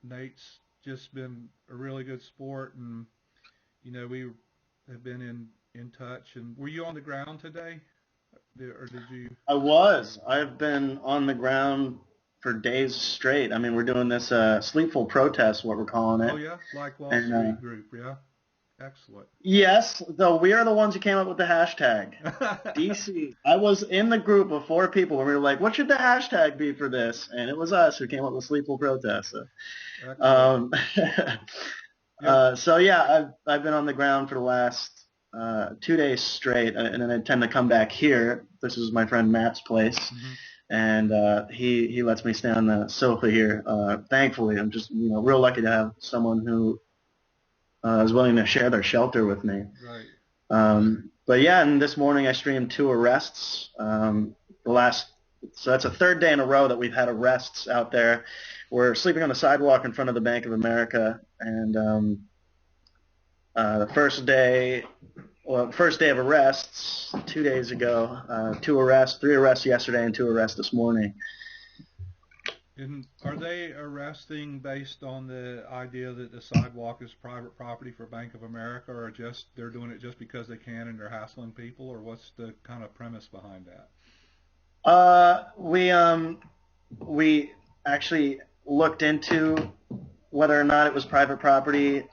Nate's just been a really good sport, and we have been in touch. And were you on the ground today, or did you? I was. I've been on the ground for days straight. I mean, we're doing this sleepful protest, what we're calling Oh it. yeah, like Wall And Street Group. Yeah, excellent. yes, though we are the ones who came up with the hashtag. DC. I was in the group of 4 people and we were like, what should the hashtag be for this? And it was us who came up with sleepful protest. So, Excellent. um, Yep. so yeah, I've been on the ground for the last 2 days straight, and then I tend to come back here. This is my friend Matt's place, Hmm. and he lets me stay on the sofa here. Thankfully, I'm just real lucky to have someone who is willing to share their shelter with me. Right. But yeah, and this morning I streamed 2 arrests. The last, so that's a third day in a row that we've had arrests out there. We're sleeping on the sidewalk in front of the Bank of America, and the first day of arrests 2 days ago. 2 arrests, 3 arrests yesterday, and 2 arrests this morning. And are they arresting based on the idea that the sidewalk is private property for Bank of America, or just they're doing it just because they can and they're hassling people, or what's the kind of premise behind that? We actually looked into whether or not it was private property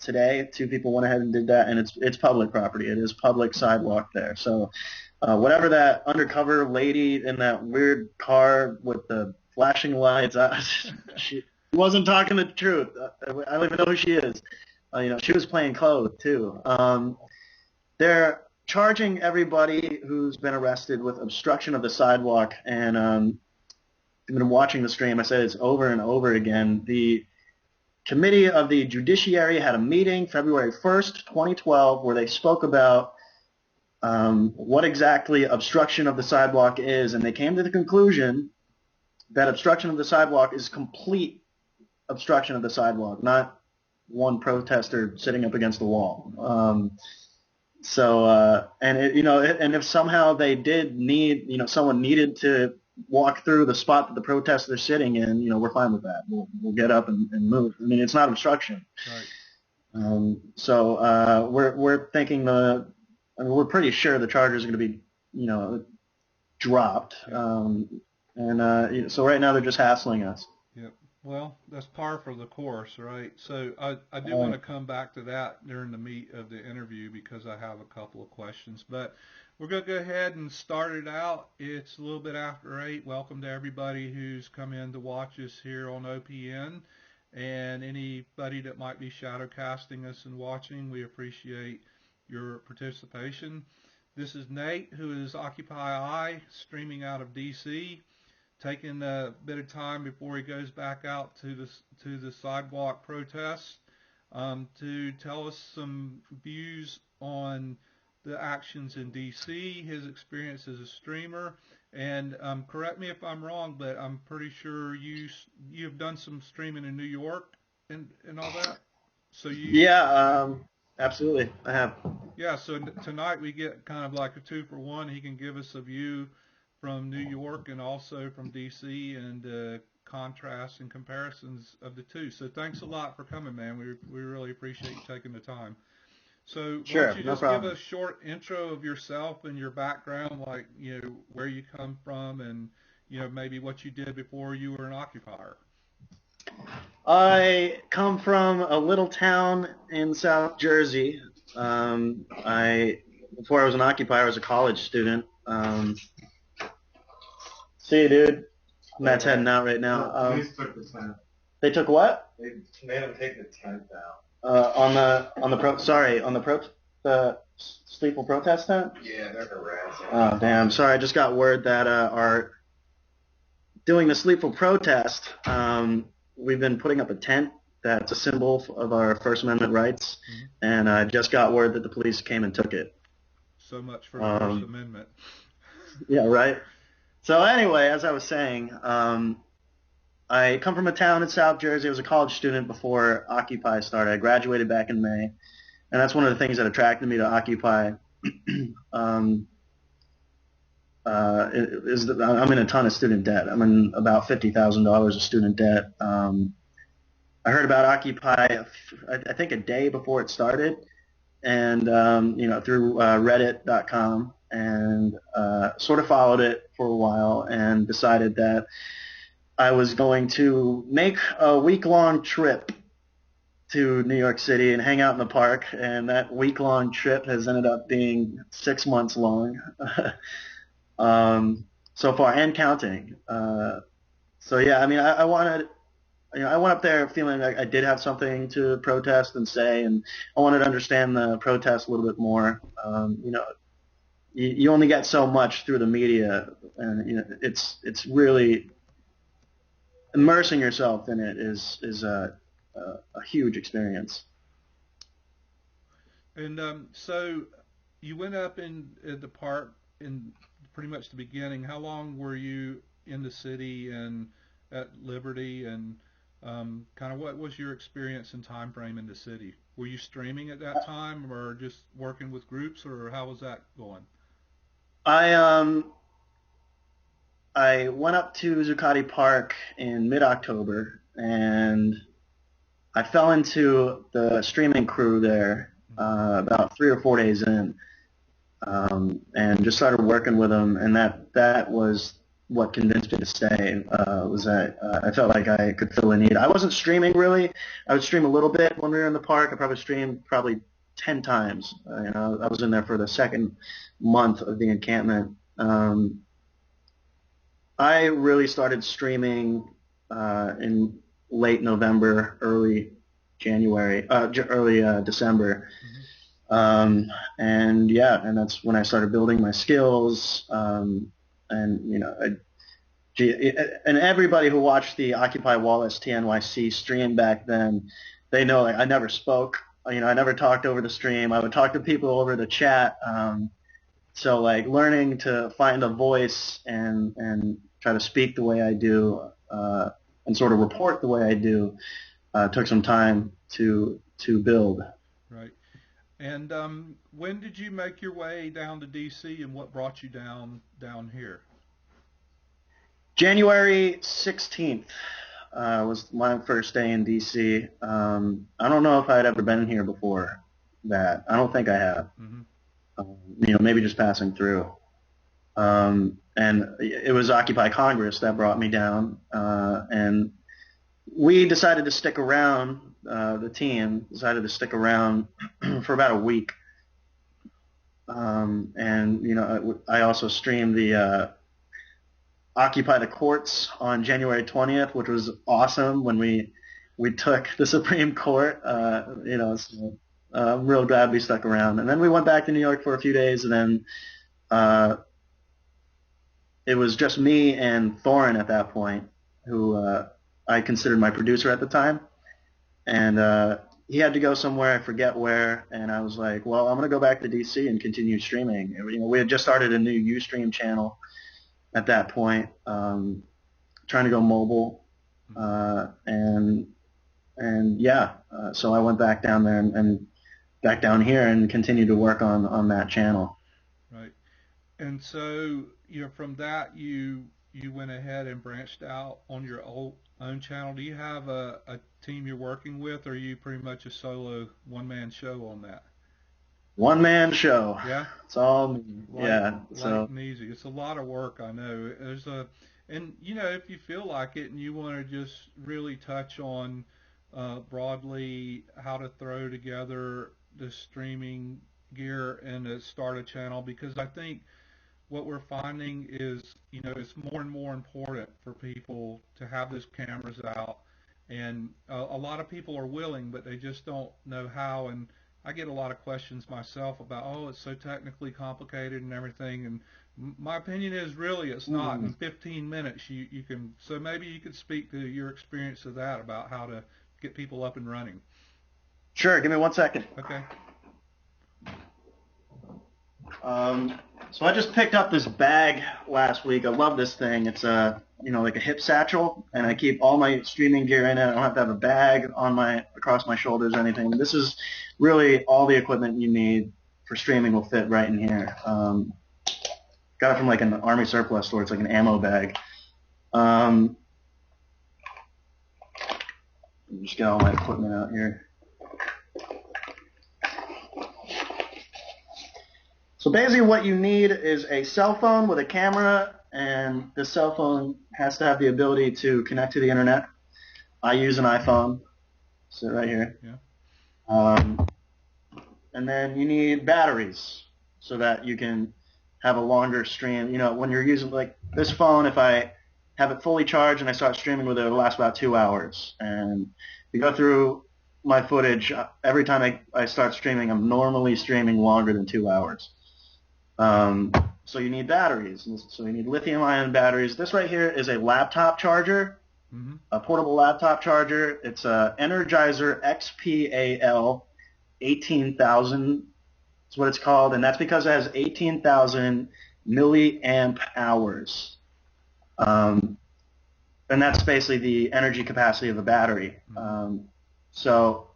today. 2 people went ahead and did that, and it's public property. It is public sidewalk there. So whatever that undercover lady in that weird car with the flashing lights, she wasn't talking the truth. I don't even know who she is. She was playing clothes too. They're charging everybody who's been arrested with obstruction of the sidewalk, and I've been watching the stream. I said it's over and over again. The Committee of the Judiciary had a meeting February 1st, 2012, where they spoke about what exactly obstruction of the sidewalk is, and they came to the conclusion that obstruction of the sidewalk is complete obstruction of the sidewalk, not one protester sitting up against the wall. And if somehow they did need, someone needed to walk through the spot that the protesters are sitting in, we're fine with that. We'll get up and move. I mean, it's not obstruction. Right. We're thinking we're pretty sure the charges are going to be, dropped. Yeah. So right now they're just hassling us. Yep. Well, that's par for the course, right? So I do want Uh, to come back to that during the meat of the interview because I have a couple of questions. But we're going to go ahead and start it out. It's a little bit after 8. Welcome to everybody who's come in to watch us here on OPN. And anybody that might be shadow casting us and watching, we appreciate your participation. This is Nate, who is Occupy Eye, streaming out of DC, taking a bit of time before he goes back out to the sidewalk protests to tell us some views on the actions in DC, his experience as a streamer, and correct me if I'm wrong, but I'm pretty sure you've done some streaming in New York and all that. So yeah, absolutely. I have. yeah, so tonight we get kind of like a 2-for-1. He can give us a view from New York and also from DC and contrasts and comparisons of the two. So thanks a lot for coming, man. We really appreciate you taking the time. So why don't Sure, you no just give problem. a short intro of yourself and your background, like where you come from and maybe what you did before you were an occupier. I come from a little town in South Jersey. Before I was an occupier, I was a college student. See you, dude. Matt's heading out right now. Police took the tent. They took what? They made him take the tent down. The Sleepwell protest tent. Yeah, they're harassing. Oh damn! Sorry, I just got word that our doing the Sleepwell protest. We've been putting up a tent that's a symbol of our First Amendment rights, Hmm. and I just got word that the police came and took it. So much for the First Um, Amendment. yeah, right. So anyway, as I was saying, I come from a town in South Jersey. I was a college student before Occupy started. I graduated back in May, and that's one of the things that attracted me to Occupy. um, is that I'm in a ton of student debt. I'm in about $50,000 of student debt. I heard about Occupy, I think a day before it started, and through Reddit.com, and sort of followed it for a while, and decided that I was going to make a week-long trip to New York City and hang out in the park, and that week-long trip has ended up being 6 months long so far, and counting. So yeah, I mean, I wanted, I went up there feeling like I did have something to protest and say, and I wanted to understand the protest a little bit more. You only get so much through the media, and it's really immersing yourself in it is a huge experience. And so you went up in the park in pretty much the beginning. How long were you in the city and at Liberty, and kind of what was your experience and time frame in the city? Were you streaming at that time, or just working with groups, or how was that going? I um I went up to Zuccotti Park in mid-October, and I fell into the streaming crew there about 3 or 4 days in, and just started working with them, and that was what convinced me to stay. Was that I felt like I could fill a need. I wasn't streaming really. I would stream a little bit when we were in the park. I probably streamed 10 times. I was in there for the second month of the encampment. I really started streaming in late November, early January, early December. And yeah, and that's when I started building my skills. And and everybody who watched the Occupy Wallace TNYC stream back then, they know like I never spoke. I never talked over the stream. I would talk to people over the chat. So like learning to find a voice and try to speak the way I do, and sort of report the way I do, took some time to build. Right. And when did you make your way down to DC, and what brought you down here? January 16th was my first day in DC. I don't know if I had ever been here before that. I don't think I have. Maybe just passing through. And it was Occupy Congress that brought me down, and we decided to stick around. The team decided to stick around for about a week, and I also streamed the Occupy the Courts on January 20th, which was awesome when we took the Supreme Court. So I'm real glad we stuck around, and then we went back to New York for a few days, and then it was just me and Thorin at that point, who I considered my producer at the time. And he had to go somewhere, I forget where, and I was like, well, I'm going to go back to DC and continue streaming. We had just started a new Ustream channel at that point, trying to go mobile. And yeah, so I went back down there and back down here and continued to work on that channel. Right. And so, from that, you went ahead and branched out on your own channel. Do you have a team you're working with, or are you pretty much a solo one-man show on that? One-man show. Yeah. It's all me. Light and easy. It's a lot of work, I know. And if you feel like it and you want to just really touch on broadly how to throw together the streaming gear and to start a channel, because I think what we're finding is, it's more and more important for people to have those cameras out, and a lot of people are willing, but they just don't know how. And I get a lot of questions myself about, oh, it's so technically complicated and everything, and my opinion is really it's not. In 15 minutes you can, so maybe you could speak to your experience of that, about how to get people up and running. Sure, give me 1 second. Okay. So I just picked up this bag last week. I love this thing. It's like a hip satchel, and I keep all my streaming gear in it. I don't have to have a bag across my shoulders or anything. This is really all the equipment you need for streaming will fit right in here. Got it from like an army surplus store. It's like an ammo bag. Just get all my equipment out here. So basically what you need is a cell phone with a camera, and the cell phone has to have the ability to connect to the internet. I use an iPhone, so right here. Yeah. And then you need batteries so that you can have a longer stream. You know, when you're using like this phone, if I have it fully charged and I start streaming with it, it'll last about 2 hours. And if you go through my footage, every time I start streaming, I'm normally streaming longer than 2 hours. So you need batteries. So you need lithium-ion batteries. This right here is a laptop charger, a portable laptop charger. It's a Energizer XPAL 18,000 is what it's called, and that's because it has 18,000 milliamp hours. And that's basically the energy capacity of the battery. So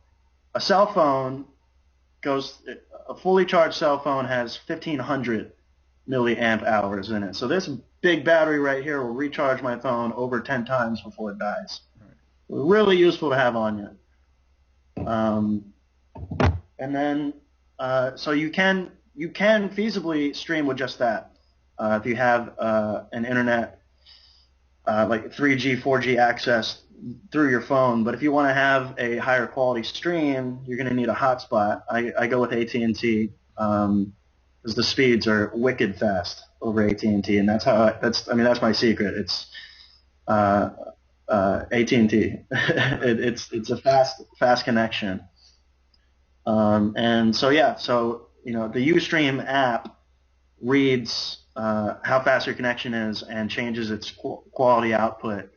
a cell phone a fully charged cell phone has 1,500 milliamp hours in it. So this big battery right here will recharge my phone over 10 times before it dies. Right. Really useful to have on you. And then, so you can feasibly stream with just that. If you have an internet, like 3G, 4G access through your phone. But if you want to have a higher quality stream, you're going to need a hotspot. I go with AT&T because the speeds are wicked fast over AT&T, and that's my secret. It's AT&T. It's a fast connection. And so the Ustream app reads how fast your connection is and changes its quality output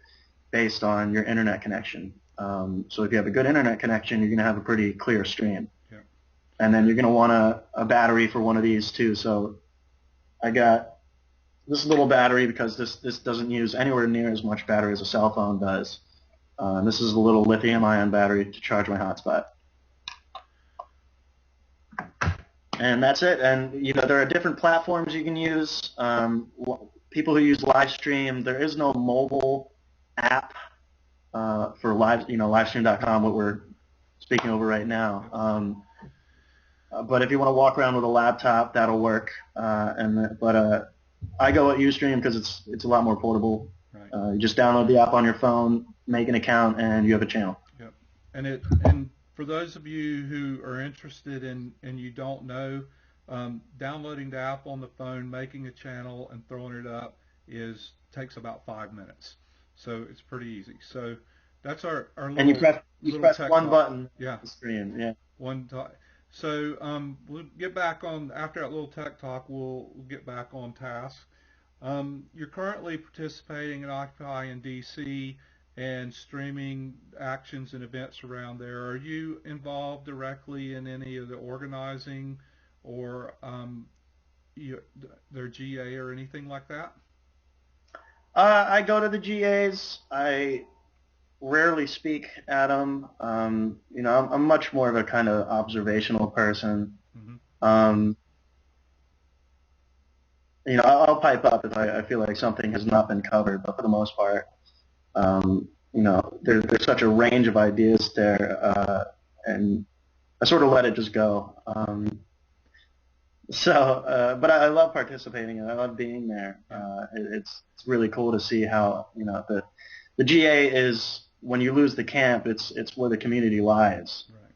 based on your internet connection. So if you have a good internet connection, you're going to have a pretty clear stream. Yeah. And then you're going to want a battery for one of these too. So I got this little battery because this doesn't use anywhere near as much battery as a cell phone does. This is a little lithium-ion battery to charge my hotspot. And that's it. And there are different platforms you can use. People who use Livestream, there is no mobile app for livestream.com, what we're speaking over right now. But if you want to walk around with a laptop, that'll work. But I go with Ustream because it's a lot more portable. Right. You just download the app on your phone, make an account, and you have a channel. Yep. And for those of you who are interested and you don't know, downloading the app on the phone, making a channel, and throwing it up takes about 5 minutes. So it's pretty easy. So that's our little. And you press one button. Yeah. The screen. Yeah. One time. So we'll get back on after that little tech talk. We'll get back on task. You're currently participating in Occupy in DC and streaming actions and events around there. Are you involved directly in any of the organizing or their GA or anything like that? I go to the GAs. I rarely speak at them. I'm much more of a kind of observational person. Mm-hmm. I'll pipe up if I feel like something has not been covered, but for the most part, there's such a range of ideas there, and I sort of let it just go. But I love participating and I love being there. It's really cool to see how the GA is, when you lose the camp, it's where the community lies. Right.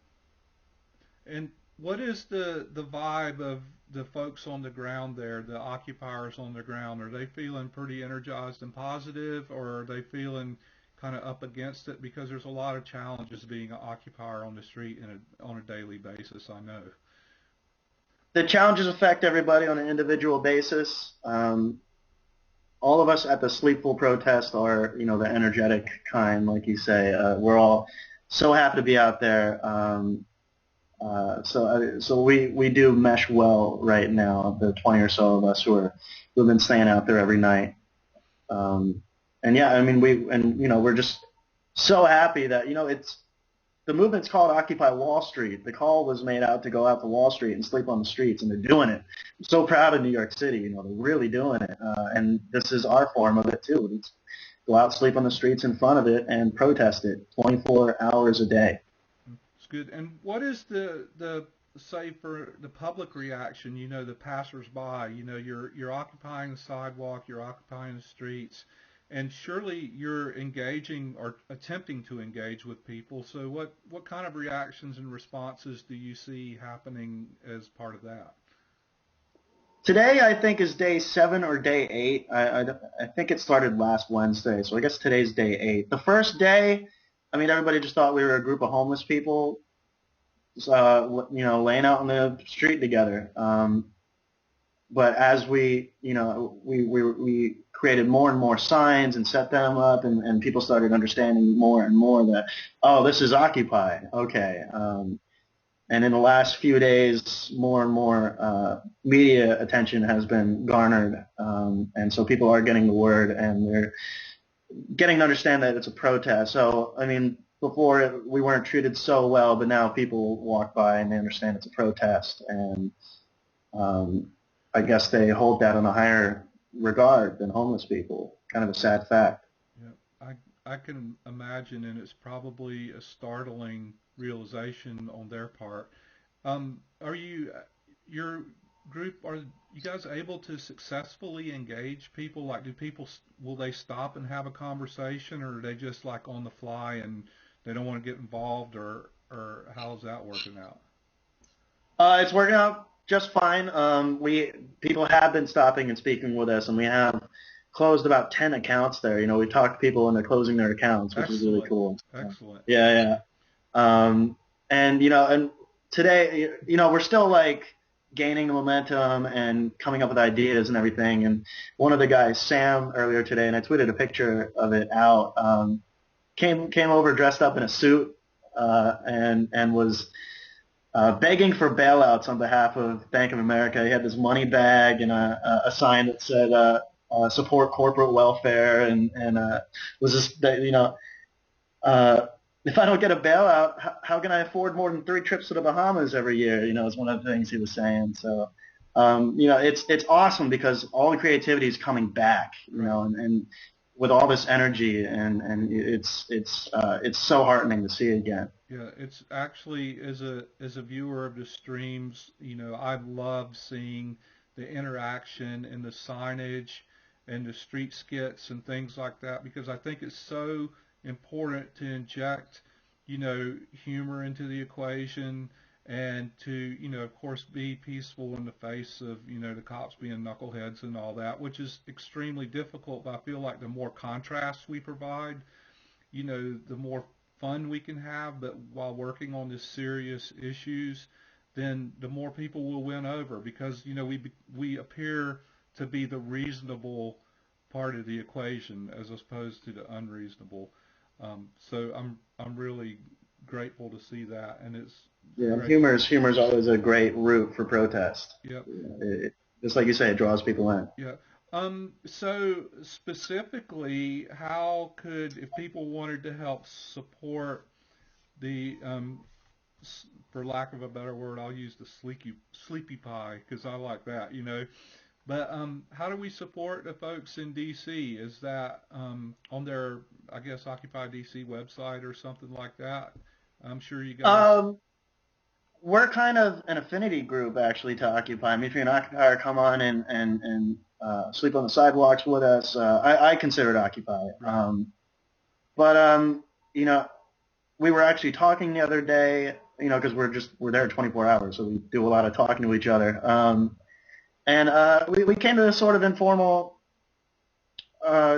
And what is the vibe of the folks on the ground there, the occupiers on the ground? Are they feeling pretty energized and positive, or are they feeling kind of up against it? Because there's a lot of challenges being an occupier on the street on a daily basis, I know. The challenges affect everybody on an individual basis. All of us at the Sleepful protest are, the energetic kind, like you say. We're all so happy to be out there. So we do mesh well right now, the 20 or so of us who've been staying out there every night. We're just so happy that, the movement's called Occupy Wall Street. The call was made out to go out to Wall Street and sleep on the streets, and they're doing it. I'm so proud of New York City. They're really doing it. And this is our form of it too. It's go out, sleep on the streets in front of it, and protest it 24 hours a day. It's good. And what is the say for the public reaction? You know, the passersby. You know, you're occupying the sidewalk, you're occupying the streets, and surely you're engaging or attempting to engage with people. So what kind of reactions and responses do you see happening as part of that? Today, I think, is day 7 or day 8. I think it started last Wednesday, so I guess today's day 8. The first day, I mean, everybody just thought we were a group of homeless people, laying out on the street together. But as we created more and more signs and set them up, and people started understanding more and more that, oh, this is Occupy. Okay. And in the last few days, more and more media attention has been garnered, and so people are getting the word, and they're getting to understand that it's a protest. So, I mean, before we weren't treated so well, but now people walk by and they understand it's a protest, and I guess they hold that in a higher regard than homeless people. Kind of a sad fact. Yeah, I can imagine, and it's probably a startling realization on their part. Are your group, are you guys able to successfully engage people? Like, will they stop and have a conversation, or are they just like on the fly and they don't want to get involved, or how's that working out? It's working out just fine. People have been stopping and speaking with us, and we have closed about 10 accounts there. You know, we talked to people and they're closing their accounts, which is really cool. Excellent. Yeah. And today, we're still like gaining the momentum and coming up with ideas and everything. And one of the guys, Sam, earlier today, and I tweeted a picture of it out, came over dressed up in a suit, and was begging for bailouts on behalf of Bank of America. He had this money bag and a sign that said, support corporate welfare, and was just, if I don't get a bailout, how can I afford more than 3 trips to the Bahamas every year? Is one of the things he was saying. So, it's awesome because all the creativity is coming back, and with all this energy, and it's so heartening to see again. Yeah, it's actually, as a viewer of the streams, I've loved seeing the interaction and the signage and the street skits and things like that, because I think it's so important to inject, humor into the equation, and to, of course, be peaceful in the face of, the cops being knuckleheads and all that, which is extremely difficult. But I feel like the more contrast we provide, the more fun we can have, but while working on these serious issues, then the more people will win over, because we appear to be the reasonable part of the equation as opposed to the unreasonable. So I'm really grateful to see that, and it's humor is always a great route for protest. Yep. Just like you say, it draws people in. Yeah. So specifically, how could, if people wanted to help support the, for lack of a better word, I'll use the sleepy pie because I like that, But how do we support the folks in D.C.? Is that on their, I guess, Occupy DC website or something like that? I'm sure you guys. We're kind of an affinity group, actually, to Occupy. I mean, if you're an occupier, come on and sleep on the sidewalks with us. I consider it Occupy. But we were actually talking the other day, because we're there 24 hours, so we do a lot of talking to each other. And we came to this sort of informal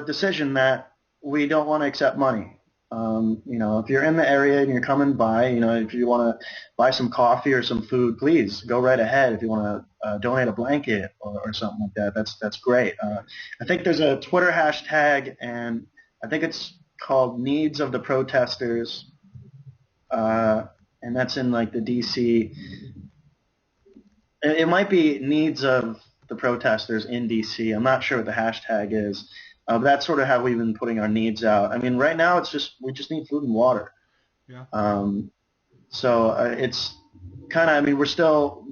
decision that we don't want to accept money. If you're in the area and you're coming by, if you want to buy some coffee or some food, please go right ahead. If you want to donate a blanket or something like that, that's great. I think there's a Twitter hashtag, and I think it's called Needs of the Protesters, and that's in like the DC. It might be Needs of the Protesters in DC. I'm not sure what the hashtag is. But that's sort of how we've been putting our needs out. I mean, right now we just need food and water. Yeah. So it's kind of, I mean, we're still,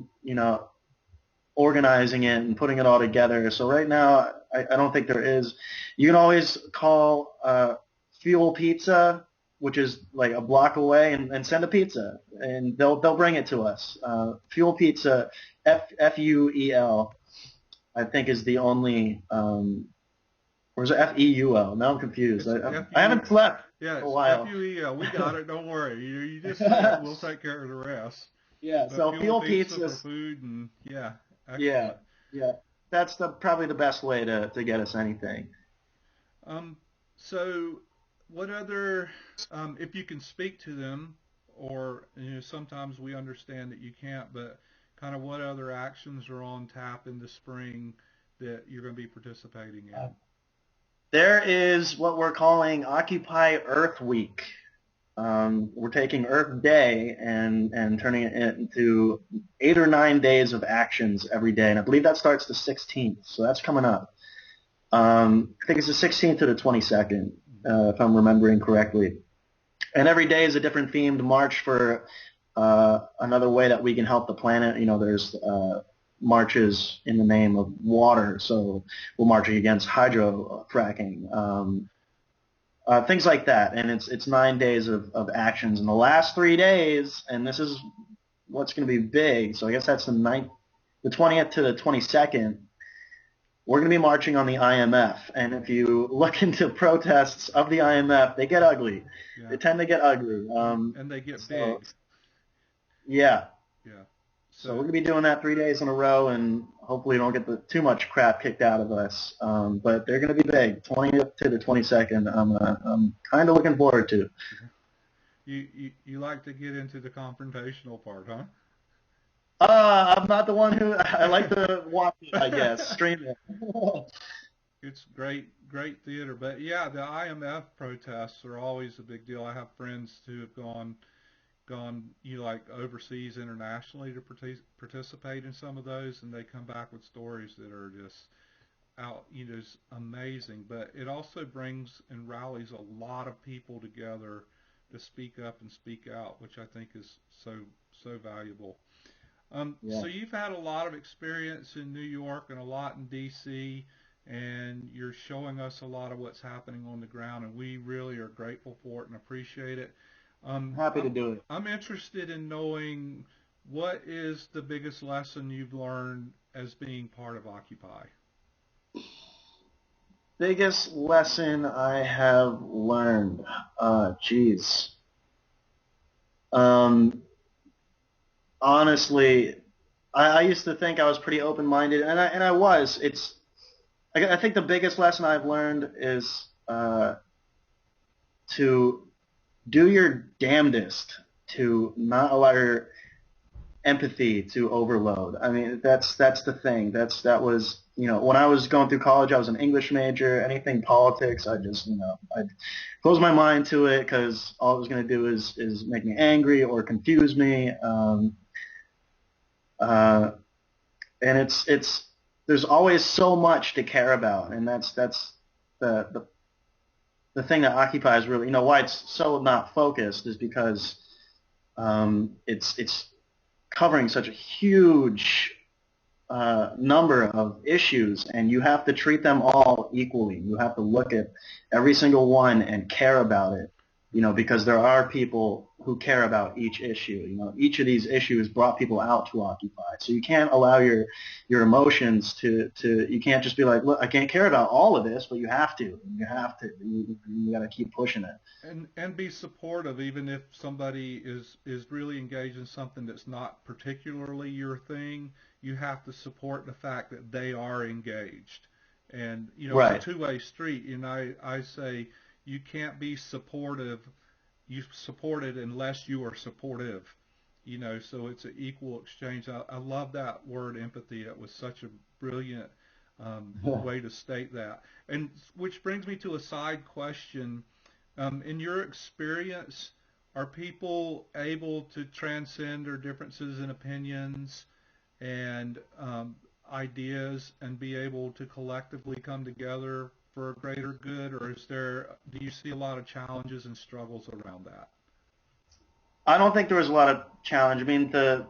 organizing it and putting it all together. So right now, I don't think there is. You can always call Fuel Pizza, which is like a block away, and send a pizza, and they'll bring it to us. Fuel Pizza, Fuel, I think is the only. Or is it Feul? Now I'm confused. I haven't slept Yeah, in a it's while. FUEL. We got it. Don't worry. You just say it. We'll take care of the rest. Yeah, But so fuel Fuel pizza Pizza. for food and yeah, Yeah, excellent. yeah. That's probably the best way to get us anything. Um, so what other, if you can speak to them, or sometimes we understand that you can't, but kind of what other actions are on tap in the spring that you're going to be participating in? There is what we're calling Occupy Earth Week. We're taking Earth Day and turning it into 8 or 9 days of actions every day, and I believe that starts the 16th, so that's coming up. I think it's the 16th to the 22nd, if I'm remembering correctly. And every day is a different themed march for another way that we can help the planet. There's marches in the name of water, so we're marching against hydro fracking, things like that. And it's 9 days of actions. In the last 3 days, and this is what's going to be big, so I guess that's the 20th to the 22nd, we're going to be marching on the IMF. And if you look into protests of the IMF, they get ugly. Yeah. They tend to get ugly. And they get big. Yeah. Yeah. So we're going to be doing that 3 days in a row, and hopefully don't get too much crap kicked out of us. But they're going to be big, 20th to the 22nd. I'm kind of looking forward to. You like to get into the confrontational part, huh? I'm not the one who I like to watch it, I guess, stream it. It's great theater, but yeah, the IMF protests are always a big deal. I have friends who have gone like overseas internationally to participate in some of those, and they come back with stories that are just just amazing. But it also brings and rallies a lot of people together to speak up and speak out, which I think is so valuable. Yeah. So you've had a lot of experience in New York and a lot in D.C., and you're showing us a lot of what's happening on the ground, and we really are grateful for it and appreciate it. Happy to do it. I'm interested in knowing what is the biggest lesson you've learned as being part of Occupy? Biggest lesson I have learned. Geez. Honestly, I used to think I was pretty open-minded, and I was. I think the biggest lesson I've learned is to do your damnedest to not allow your empathy to overload. I mean, that's the thing. That was when I was going through college, I was an English major. Anything politics, I'd close my mind to it because all it was going to do is make me angry or confuse me. And it's there's always so much to care about, and that's the thing that occupies really, why it's so not focused is because it's covering such a huge number of issues, and you have to treat them all equally. You have to look at every single one and care about it, because there are people who care about each issue. Each of these issues brought people out to occupy. So you can't allow your emotions you can't just be like, look, I can't care about all of this, but you have to. You got to keep pushing it. And be supportive, even if somebody is really engaged in something that's not particularly your thing. You have to support the fact that they are engaged. And Right. It's a two-way street. And I say you can't be supportive. You support it unless you are supportive. So it's an equal exchange. I love that word empathy. It was such a brilliant way to state that. And which brings me to a side question. In your experience, are people able to transcend their differences in opinions and ideas and be able to collectively come together for a greater good, or do you see a lot of challenges and struggles around that? I don't think there was a lot of challenge. I mean, the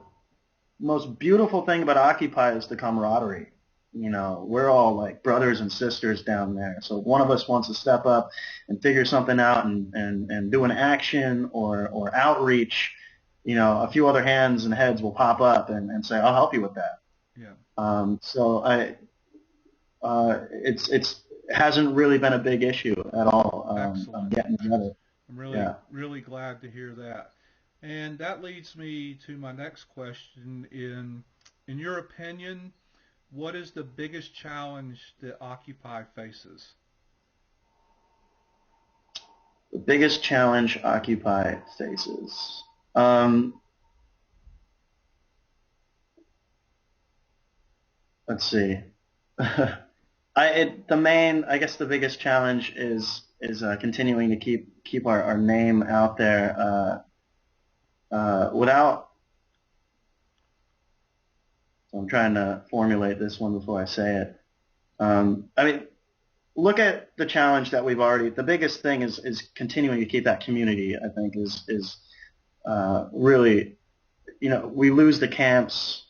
most beautiful thing about Occupy is the camaraderie. we're all like brothers and sisters down there. So if one of us wants to step up and figure something out and do an action or outreach, a few other hands and heads will pop up and say, I'll help you with that. Yeah. So it hasn't really been a big issue at all. Excellent. Getting together. I'm really, Yeah. really glad to hear that. And that leads me to my next question. In your opinion, what is the biggest challenge that Occupy faces? The biggest challenge Occupy faces. Let's see. I guess the biggest challenge is continuing to keep our name out there without. So I'm trying to formulate this one before I say it. Look at the challenge that we've already. The biggest thing is continuing to keep that community. I think is really, we lose the camps.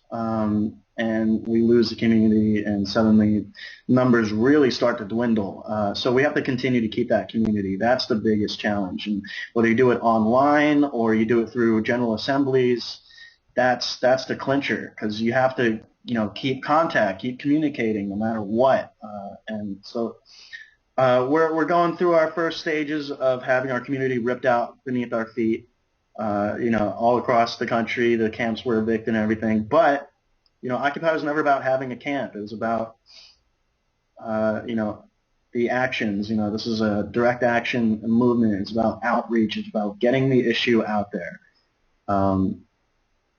And we lose the community, and suddenly numbers really start to dwindle. So we have to continue to keep that community. That's the biggest challenge. And whether you do it online or you do it through general assemblies, that's the clincher, because you have to keep contact, keep communicating no matter what. And so we're going through our first stages of having our community ripped out beneath our feet. All across the country, the camps were evicted and everything, but Occupy was never about having a camp. It was about, the actions. This is a direct action movement. It's about outreach. It's about getting the issue out there.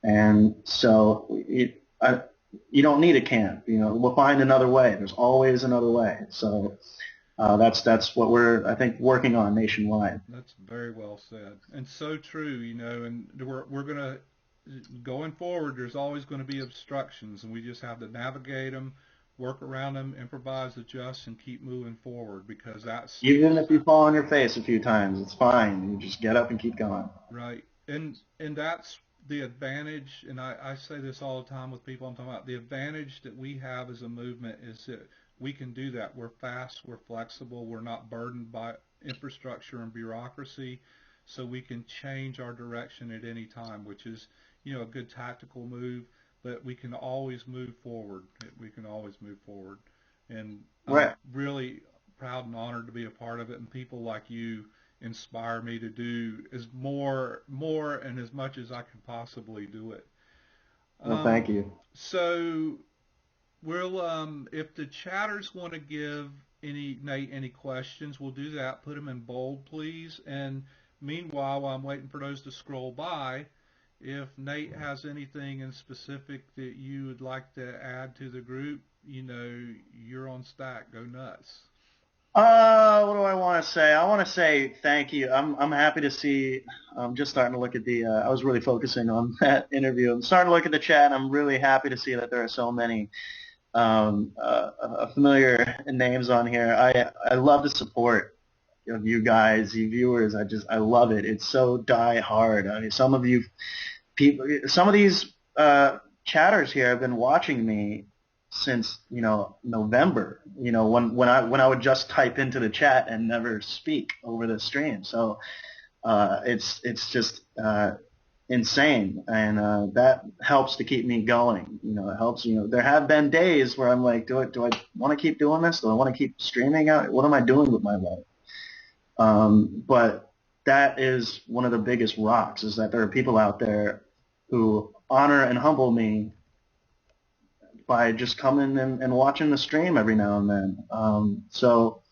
And so you don't need a camp. We'll find another way. There's always another way. So that's what we're, I think, working on nationwide. That's very well said, and so true. And we're gonna. Going forward, there's always going to be obstructions, and we just have to navigate them, work around them, improvise, adjust, and keep moving forward, because that's even if you fall on your face a few times, it's fine. You just get up and keep going. right. And that's the advantage, and I say this all the time with people I'm talking about. The advantage that we have as a movement is that we can do that. We're fast, we're flexible, we're not burdened by infrastructure and bureaucracy, so we can change our direction at any time, which is a good tactical move, but we can always move forward. We can always move forward. And right. I'm really proud and honored to be a part of it, and people like you inspire me to do more and as much as I can possibly do it. Well, thank you. So we'll, if the chatters want to give Nate any questions, we'll do that. Put them in bold, please. And meanwhile, while I'm waiting for those to scroll by, if Nate has anything in specific that you would like to add to the group, you're on stack. Go nuts. What do I want to say? I want to say thank you. I'm happy to see. I'm just starting to look at the. I was really focusing on that interview. I'm starting to look at the chat, and I'm really happy to see that there are so many familiar names on here. I love the support of you guys, you viewers. I love it. It's so die hard. I mean, some of these chatters here have been watching me since November. When I would just type into the chat and never speak over the stream. So it's just insane, and that helps to keep me going. It helps. There have been days where I'm like, do I want to keep doing this? Do I want to keep streaming out? What am I doing with my life? But that is one of the biggest rocks, is that there are people out there who honor and humble me by just coming and watching the stream every now and then. So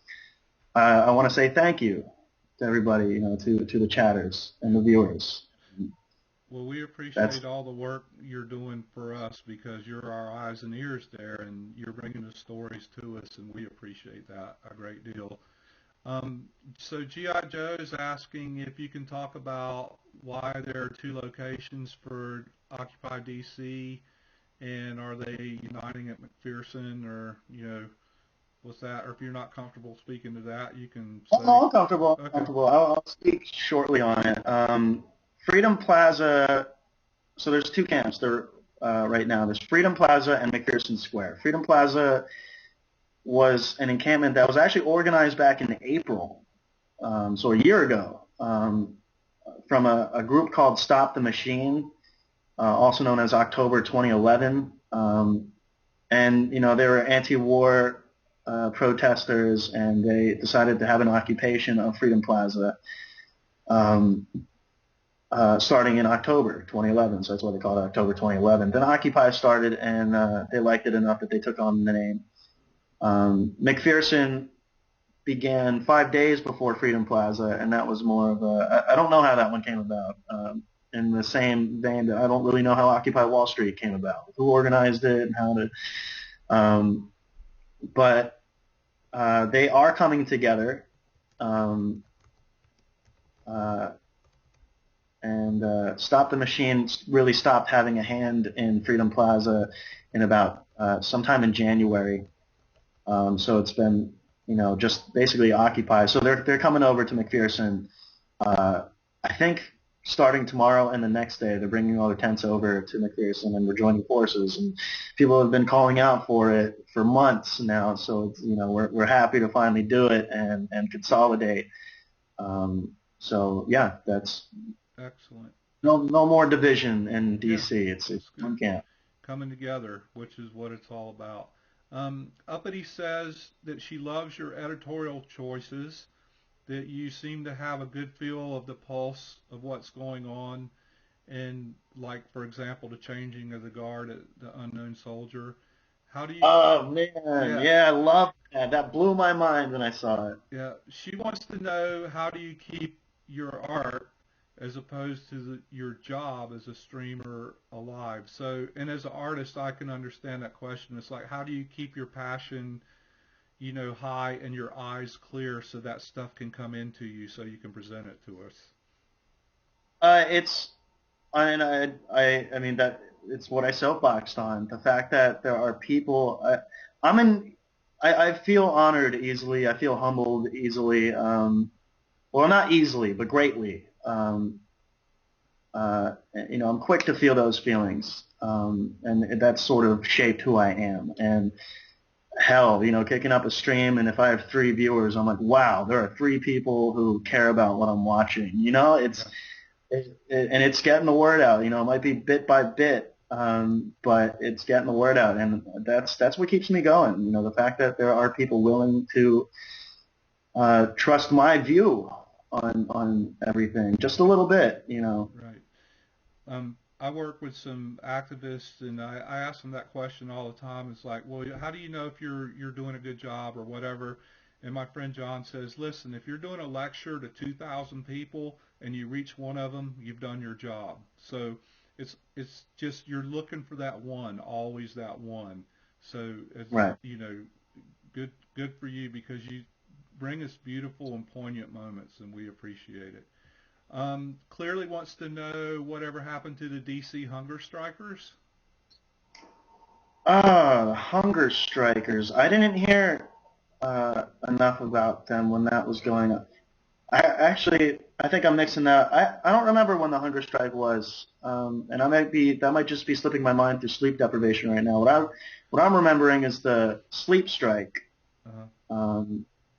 I want to say thank you to everybody, to the chatters and the viewers. Well, we appreciate all the work you're doing for us, because you're our eyes and ears there, and you're bringing the stories to us, and we appreciate that a great deal. So G.I. Joe is asking if you can talk about why there are two locations for Occupy DC, and are they uniting at McPherson, or what's that? Or if you're not comfortable speaking to that, you can say. I'm comfortable. Okay. Comfortable. I'll speak shortly on it. Freedom Plaza. So there's two camps. right now. There's Freedom Plaza and McPherson Square. Freedom Plaza was an encampment that was actually organized back in April, so a year ago, from a group called Stop the Machine, also known as October 2011. And, they were anti-war protesters, and they decided to have an occupation of Freedom Plaza starting in October 2011. So that's why they call it October 2011. Then Occupy started, and they liked it enough that they took on the name. McPherson began 5 days before Freedom Plaza, and that was more of I don't know how that one came about. In the same vein that I don't really know how Occupy Wall Street came about, who organized it and how to, but they are coming together, and Stop the Machine really stopped having a hand in Freedom Plaza in about sometime in January. So it's been, just basically Occupy. So they're coming over to McPherson. I think starting tomorrow and the next day, they're bringing all their tents over to McPherson, and we're joining forces. And people have been calling out for it for months now. So it's, we're happy to finally do it and consolidate. So yeah, that's excellent. no more division in DC. Yeah, it's one camp coming together, which is what it's all about. Uppity says that she loves your editorial choices, that you seem to have a good feel of the pulse of what's going on, and like, for example, the changing of the guard at the Unknown Soldier. How do you? Oh man, yeah, I love that. That blew my mind when I saw it. Yeah, she wants to know, how do you keep your art as opposed to your job as a streamer alive? So, and as an artist, I can understand that question. It's like, how do you keep your passion, high and your eyes clear so that stuff can come into you so you can present it to us? I mean that it's what I soapboxed on. The fact that there are people, I feel honored easily. I feel humbled easily. Well, not easily, but greatly. I'm quick to feel those feelings, and that's sort of shaped who I am. And hell, kicking up a stream, and if I have 3 viewers, I'm like, wow, there are 3 people who care about what I'm watching. And it's getting the word out. It might be bit by bit, but it's getting the word out, and that's what keeps me going. The fact that there are people willing to trust my view on everything, just a little bit. Right. I work with some activists, and I ask them that question all the time. It's like, well, how do you know if you're doing a good job or whatever? And my friend John says, listen, if you're doing a lecture to 2,000 people and you reach one of them, you've done your job. So it's just, you're looking for that one, always that one. So it's, Right. Good for you, because you bring us beautiful and poignant moments, and we appreciate it. Clearly wants to know whatever happened to the DC hunger strikers. The hunger strikers. I didn't hear enough about them when that was going on. I think I'm mixing that. I don't remember when the hunger strike was, and that might just be slipping my mind through sleep deprivation right now. What I'm remembering is the sleep strike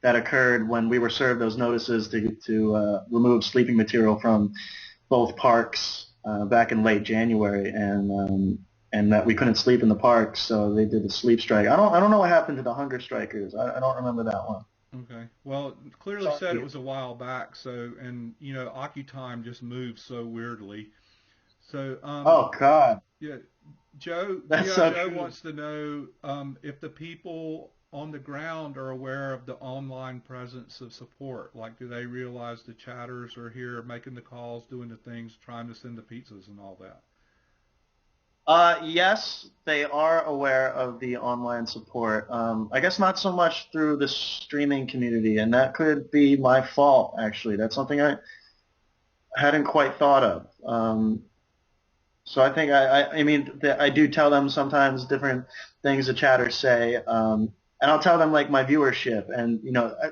that occurred when we were served those notices to remove sleeping material from both parks back in late January, and that we couldn't sleep in the parks, so they did the sleep strike. I don't know what happened to the hunger strikers. I don't remember that one. Okay. Well, clearly said it was a while back. So, and OccuTime just moves so weirdly. So. Oh God. Yeah, Joe. That's so Joe true. wants to know if the people on the ground are aware of the online presence of support. Like, do they realize the chatters are here, making the calls, doing the things, trying to send the pizzas and all that? Yes, they are aware of the online support. I guess not so much through the streaming community, and that could be my fault, actually. That's something I hadn't quite thought of. So I think I do tell them sometimes different things the chatters say, and I'll tell them like my viewership, and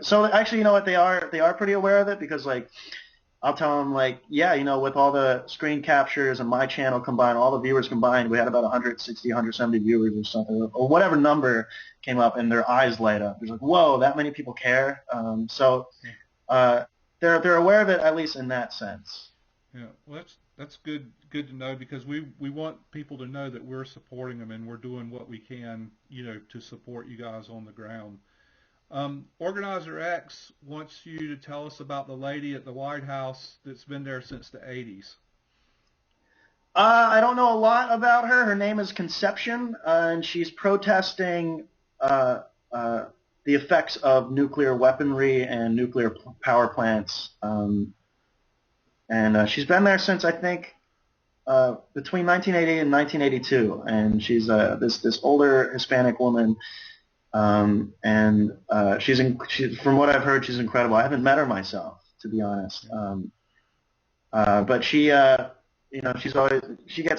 so actually, what, they are pretty aware of it, because like I'll tell them like, yeah, with all the screen captures and my channel combined, all the viewers combined, we had about 160, 170 viewers or something, or whatever number came up, and their eyes light up. It's like, whoa, that many people care. Uh, they're aware of it, at least in that sense. Yeah, well, that's good to know, because we want people to know that we're supporting them and we're doing what we can, to support you guys on the ground. Organizer X wants you to tell us about the lady at the White House that's been there since the 80s. I don't know a lot about her. Her name is Conception, and she's protesting the effects of nuclear weaponry and nuclear power plants. And she's been there since, I think, between 1980 and 1982. And she's this older Hispanic woman. And from what I've heard, she's incredible. I haven't met her myself, to be honest. But she gets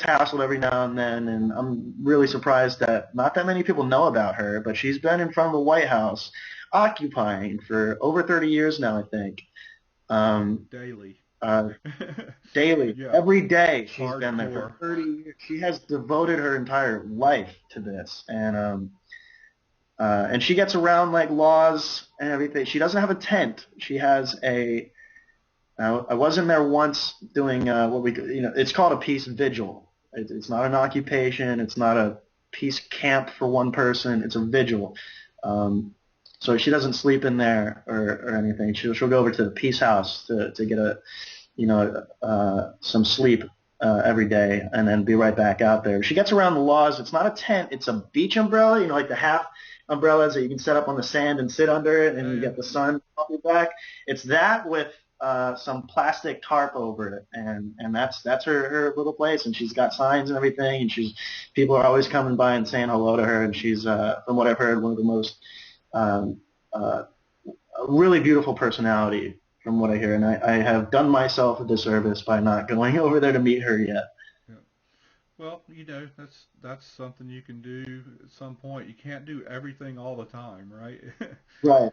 hassled every now and then, and I'm really surprised that not that many people know about her. But she's been in front of the White House, occupying for over 30 years now, I think. Daily. Daily, Yeah. every day she's Hardcore. been there for 30 years. She has devoted her entire life to this, and she gets around like laws and everything. She doesn't have a tent. She has a. I was in there once doing it's called a peace vigil. It's not an occupation. It's not a peace camp for one person. It's a vigil. So she doesn't sleep in there or anything. She'll go over to the peace house to get some sleep every day, and then be right back out there. She gets around the laws. It's not a tent. It's a beach umbrella. Like the half umbrellas that you can set up on the sand and sit under it, and you get the sun off your back. It's that with some plastic tarp over it, and that's her little place. And she's got signs and everything, and people are always coming by and saying hello to her. And she's, from what I've heard, one of the most a really beautiful personality, from what I hear, and I have done myself a disservice by not going over there to meet her yet. Yeah. Well, that's something you can do at some point. You can't do everything all the time, right? Right.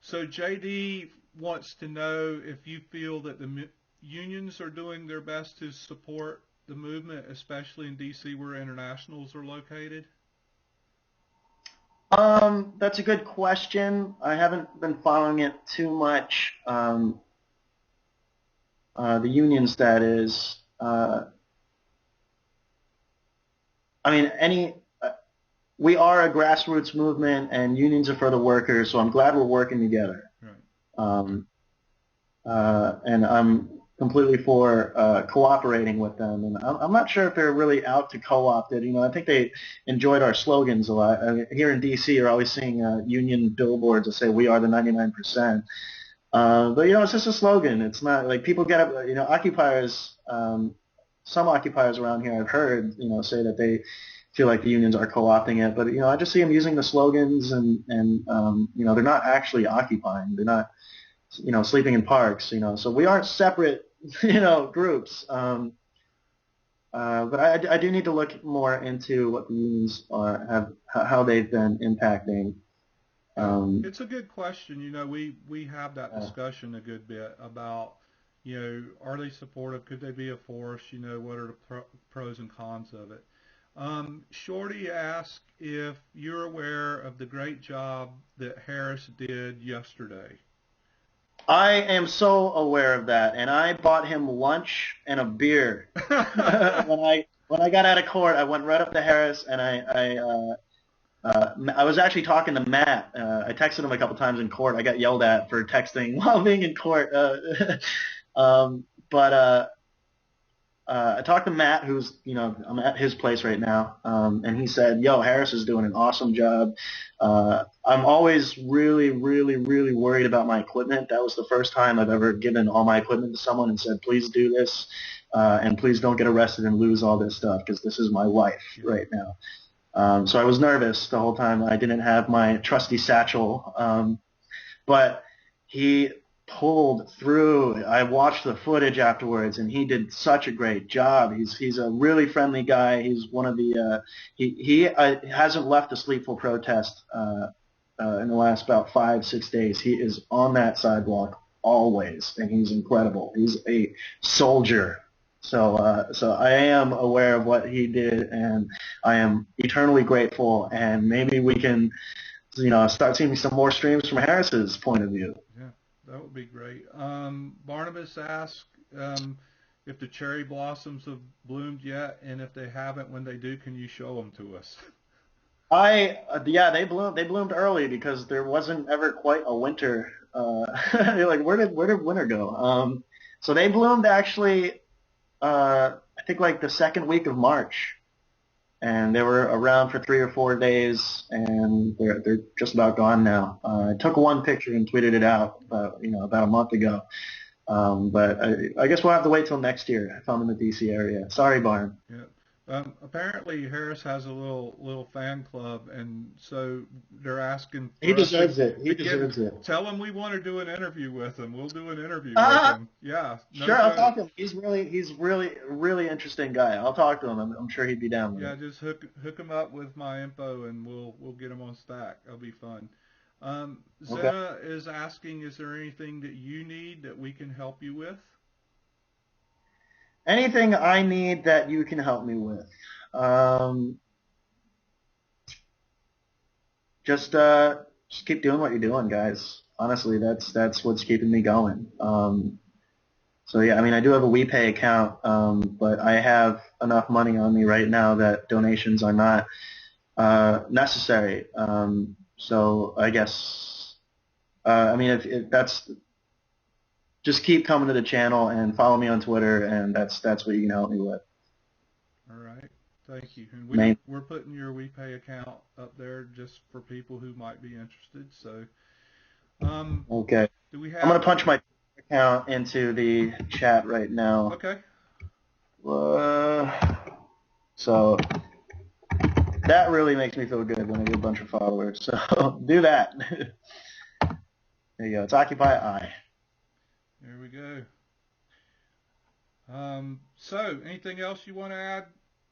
So JD wants to know if you feel that the unions are doing their best to support the movement, especially in DC where internationals are located. That's a good question. I haven't been following it too much. The unions, that is. We are a grassroots movement, and unions are for the workers. So I'm glad we're working together. Right. And I'm completely for cooperating with them. And I'm not sure if they're really out to co-opt it. I think they enjoyed our slogans a lot. Here in D.C., you're always seeing union billboards that say, "We are the 99%." But it's just a slogan. It's not like people get up. Occupiers. Some occupiers around here I've heard, say that they feel like the unions are co-opting it. But I just see them using the slogans, and they're not actually occupying. They're not, sleeping in parks. So we aren't separate, groups. But I do need to look more into what the unions how they've been impacting. It's a good question. We have that discussion a good bit about, are they supportive? Could they be a force? What are the pros and cons of it? Shorty asked if you're aware of the great job that Harris did yesterday. I am so aware of that, and I bought him lunch and a beer. When I got out of court, I went right up to Harris, and I was actually talking to Matt. I texted him a couple times in court. I got yelled at for texting while being in court. I talked to Matt, who's, I'm at his place right now, and he said, "Yo, Harris is doing an awesome job." I'm always really, really, really worried about my equipment. That was the first time I've ever given all my equipment to someone and said, "Please do this, and please don't get arrested and lose all this stuff, because this is my life right now." So I was nervous the whole time. I didn't have my trusty satchel, but he pulled through. I watched the footage afterwards, and he did such a great job. He's a really friendly guy. He's one of the he hasn't left a Sleepful protest in the last about 5-6 days. He is on that sidewalk always, and he's incredible. He's a soldier. So I am aware of what he did, and I am eternally grateful. And maybe we can, start seeing some more streams from Harris's point of view. Yeah, that would be great. Barnabas asked if the cherry blossoms have bloomed yet, and if they haven't, when they do, can you show them to us? Yeah, they bloomed early because there wasn't ever quite a winter. You're like, where did winter go? So they bloomed actually, I think like the second week of March, and they were around for 3 or 4 days, and they're just about gone now. I took one picture and tweeted it out about a month ago. But I guess we'll have to wait till next year if I'm in the DC area. Sorry, Barn. Yeah. Apparently Harris has a little fan club, and so they're asking for He us deserves to, it. He deserves it. tell him we want to do an interview with him. We'll do an interview with him. Yeah, no Sure, I'll joke. talk to him. He's really interesting guy. I'll talk to him. I'm sure he'd be down with Yeah, it. just hook him up with my info, and we'll get him on Stack. That'll be fun. Okay. Zena is asking, is there anything that you need that we can help you with? Anything I need that you can help me with? Just keep doing what you're doing, guys. Honestly, that's what's keeping me going. So yeah, I mean, I do have a WePay account, but I have enough money on me right now that donations are not necessary. So I guess, I mean, if that's, just keep coming to the channel and follow me on Twitter, and that's what you can help me with. All right. Thank you. And Main- we're putting your WePay account up there just for people who might be interested. So, Okay. do we have? I'm gonna punch my account into the chat right now. Okay. So that really makes me feel good when I get a bunch of followers. So do that. There you go. It's occupyeye. There we go. So, anything else you want to add?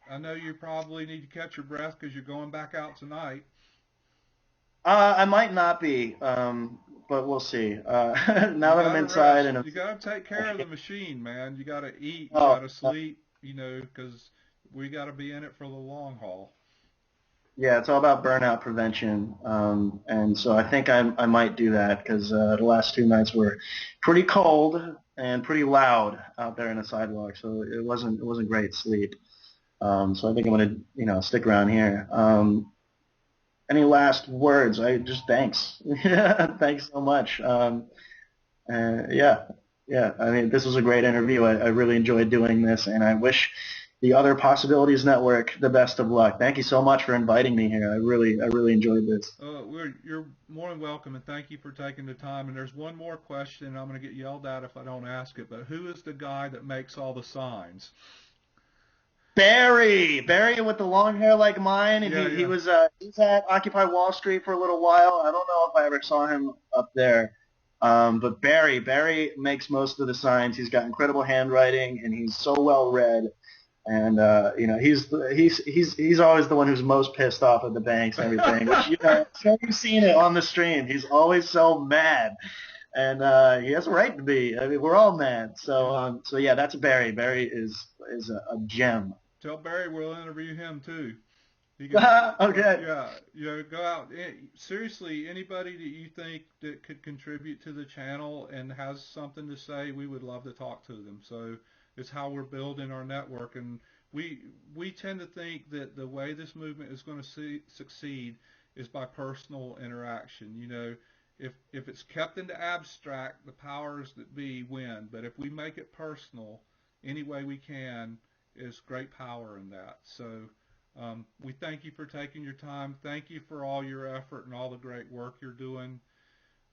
I know you probably need to catch your breath because you're going back out tonight. I might not be, but we'll see. Now that I'm inside and you got to take care of the machine, man. You got to eat, you Oh, got to sleep, because we got to be in it for the long haul. yeah, it's all about burnout prevention, and so I think I might do that because the last 2 nights were pretty cold and pretty loud out there in the sidewalk, so it wasn't great sleep. So I think I'm gonna stick around here. Any last words? Thanks. Thanks so much. Yeah. I mean, this was a great interview. I really enjoyed doing this, and I wish the Other Possibilities Network the best of luck. Thank you so much for inviting me here. I really enjoyed this. You're more than welcome, and thank you for taking the time. And there's one more question, and I'm going to get yelled at if I don't ask it, but who is the guy that makes all the signs? Barry with the long hair like mine, and he was at Occupy Wall Street for a little while. I don't know if I ever saw him up there. But Barry makes most of the signs. He's got incredible handwriting, and he's so well read. And he's always the one who's most pissed off at the banks and everything. Which you've seen it on the stream. He's always so mad, and he has a right to be. I mean, we're all mad. So yeah, that's Barry. Barry is a gem. Tell Barry we'll interview him too. He can, okay. Yeah, go out. Seriously, anybody that you think that could contribute to the channel and has something to say, we would love to talk to them. So it's how we're building our network, and we tend to think that the way this movement is going to succeed is by personal interaction. If it's kept in the abstract, the powers that be win. But if we make it personal, any way we can, is great power in that. So we thank you for taking your time. Thank you for all your effort and all the great work you're doing.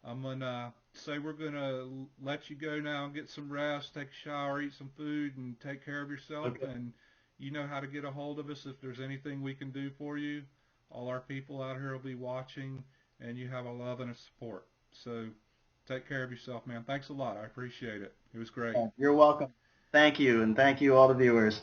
I'm going to say we're going to let you go now and get some rest, take a shower, eat some food, and take care of yourself. Okay. And you know how to get a hold of us if there's anything we can do for you. All our people out here will be watching, and you have a love and a support. So take care of yourself, man. Thanks a lot. I appreciate it. It was great. You're welcome. Thank you, and thank you all the viewers.